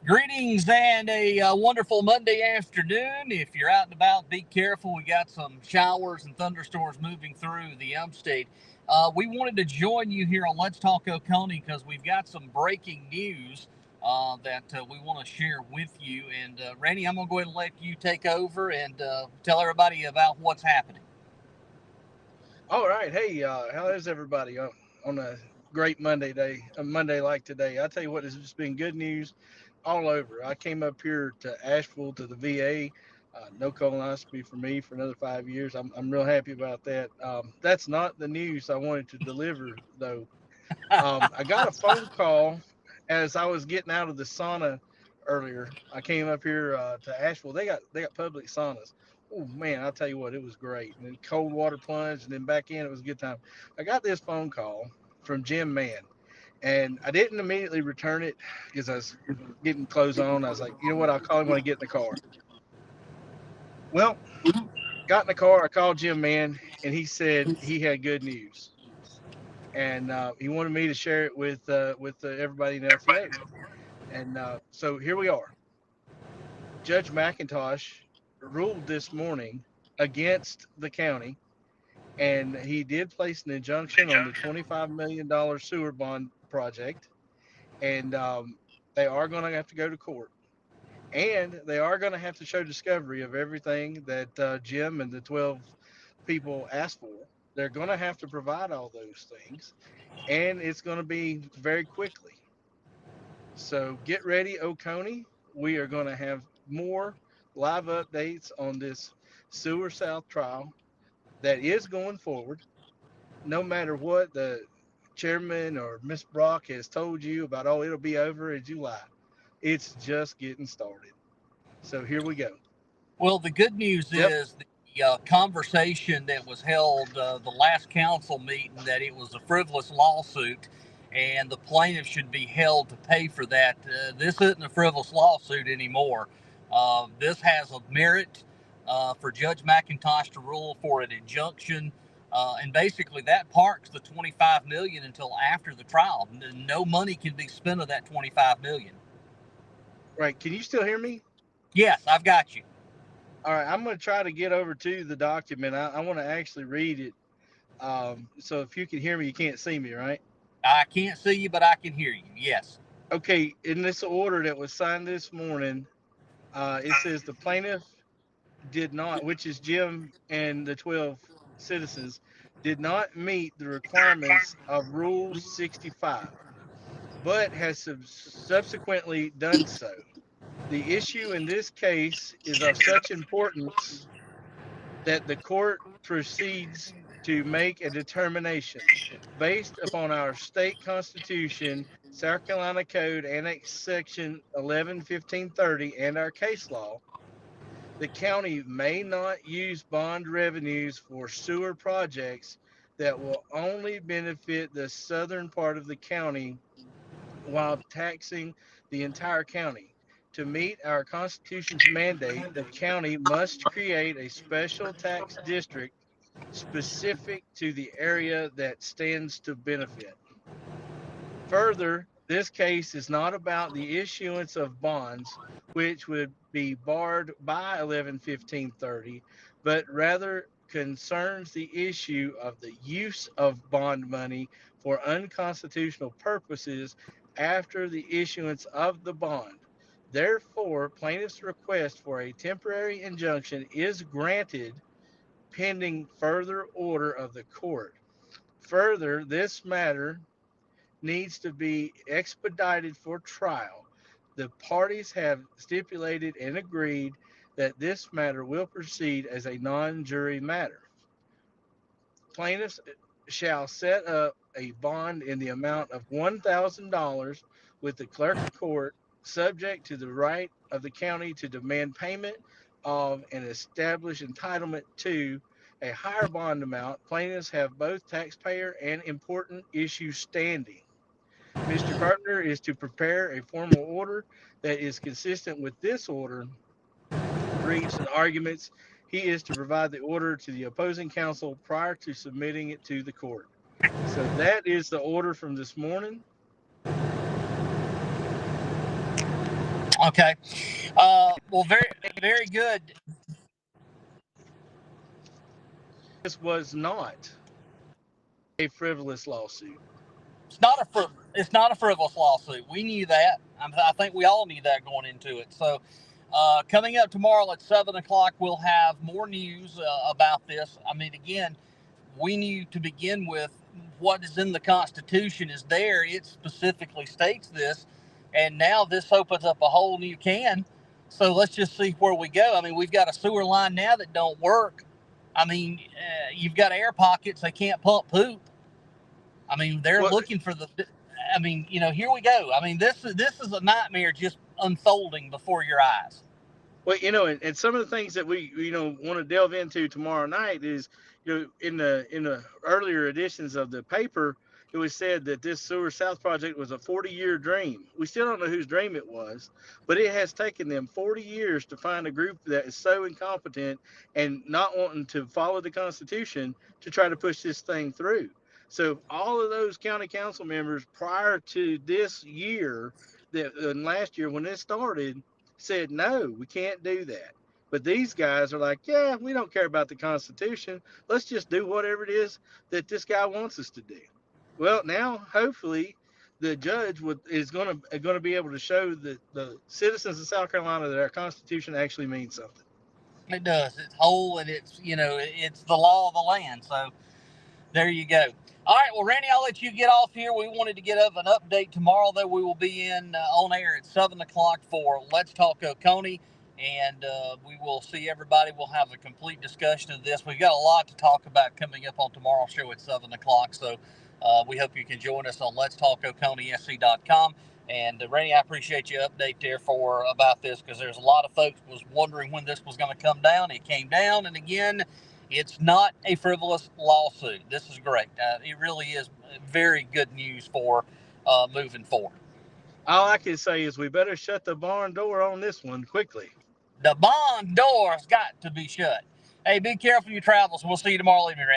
Greetings and a wonderful Monday afternoon. If you're out and about, be careful. We got some showers and thunderstorms moving through the upstate. We wanted to join you here on Let's Talk Oconee because we've got some breaking news that we want to share with you. And Randy, I'm going to go ahead and let you take over and tell everybody about what's happening. All right. Hey, how is everybody on a great Monday day, a Monday like today? I tell you what, it's just been good news all over. I came up here to Asheville to the VA. No colonoscopy for me for another 5 years. I'm real happy about that. That's not the news I wanted to deliver, though. I got a phone call as I was getting out of the sauna earlier. I came up here to Asheville. They got public saunas. Oh man, I'll tell you what, it was great. And then cold water plunge, and then back in. It was a good time. I got this phone call from Jim Mann, and I didn't immediately return it because I was getting clothes on. I was like, you know what? I'll call him when I get in the car. Well, got in the car. I called Jim Mann, and he said he had good news, and he wanted me to share it with everybody in LTO. And so here we are. Judge McIntosh ruled this morning against the county, and he did place an injunction on the $25 million sewer bond project. And they are going to have to go to court. And they are going to have to show discovery of everything that Jim and the 12 people asked for. They're going to have to provide all those things. And it's going to be very quickly. So get ready, Oconee. We are going to have more live updates on this Sewer South trial that is going forward. No matter what the chairman or Miss Brock has told you about, oh, it'll be over in July. It's just getting started. So here we go. Well, the good news Yep. is the conversation that was held the last council meeting that it was a frivolous lawsuit and the plaintiff should be held to pay for that. This isn't a frivolous lawsuit anymore. This has a merit for Judge McIntosh to rule for an injunction. And basically, that parks the 25 million dollars until after the trial. No money can be spent of that 25 million dollars. Right. Can you still hear me? Yes, I've got you. All right. I'm going to try to get over to the document. I want to actually read it. So if you can hear me, you can't see me, right? I can't see you, but I can hear you. Yes. Okay. In this order that was signed this morning, it says the plaintiff did not, which is Jim and the 12 citizens, did not meet the requirements of Rule 65, but has subsequently done so. The issue in this case is of such importance that the court proceeds to make a determination based upon our state constitution, South Carolina Code, Annex Section 11-1530, and our case law. The county may not use bond revenues for sewer projects that will only benefit the southern part of the county while taxing the entire county. To meet our Constitution's mandate, the county must create a special tax district specific to the area that stands to benefit. Further, this case is not about the issuance of bonds, which would be barred by 11-1530, but rather concerns the issue of the use of bond money for unconstitutional purposes after the issuance of the bond. Therefore, plaintiff's request for a temporary injunction is granted pending further order of the court. Further, this matter needs to be expedited for trial. The parties have stipulated and agreed that this matter will proceed as a non jury matter. Plaintiffs shall set up a bond in the amount of $1,000 with the clerk of court, subject to the right of the county to demand payment of and establish entitlement to a higher bond amount. Plaintiffs have both taxpayer and important issue standing. Mr. Carpenter is to prepare a formal order that is consistent with this order, briefs, and arguments. He is to provide the order to the opposing counsel prior to submitting it to the court. So that is the order from this morning. Okay. Well, very, very good. This was not a frivolous lawsuit. It's not a frivolous lawsuit. We knew that. I think we all knew that going into it. So, coming up tomorrow at 7 o'clock, we'll have more news about this. I mean, again, we knew to begin with what is in the Constitution is there. It specifically states this, and now this opens up a whole new can. So let's just see where we go. I mean, we've got a sewer line now that don't work. I mean, you've got air pockets. They can't pump poop. I mean, they're Well, looking for the. I mean, here we go. I mean, this is a nightmare just unfolding before your eyes. Well, and some of the things that we want to delve into tomorrow night is, in the earlier editions of the paper, it was said that this Sewer South project was a 40-year dream. We still don't know whose dream it was, but it has taken them 40 years to find a group that is so incompetent and not wanting to follow the Constitution to try to push this thing through. So all of those county council members prior to this year, that last year when this started, said, no, we can't do that. But these guys are like, yeah, we don't care about the Constitution. Let's just do whatever it is that this guy wants us to do. Well, now hopefully the judge is going to be able to show the citizens of South Carolina that our Constitution actually means something. It does. It's whole, and it's it's the law of the land. So there you go. All right, well, Randy, I'll let you get off here. We wanted to get up an update tomorrow, though. We will be in on air at 7 o'clock for Let's Talk Oconee, and we will see everybody. We'll have a complete discussion of this. We've got a lot to talk about coming up on tomorrow's show at 7 o'clock. So we hope you can join us on Let's Talk LetsTalkOconeeSC.com. And Randy, I appreciate your update there for about this, because there's a lot of folks was wondering when this was going to come down. It came down, and again, it's not a frivolous lawsuit. This is great. It really is very good news for moving forward. All I can say is we better shut the barn door on this one quickly. The barn door's got to be shut. Hey, be careful your travels. We'll see you tomorrow evening, Randy.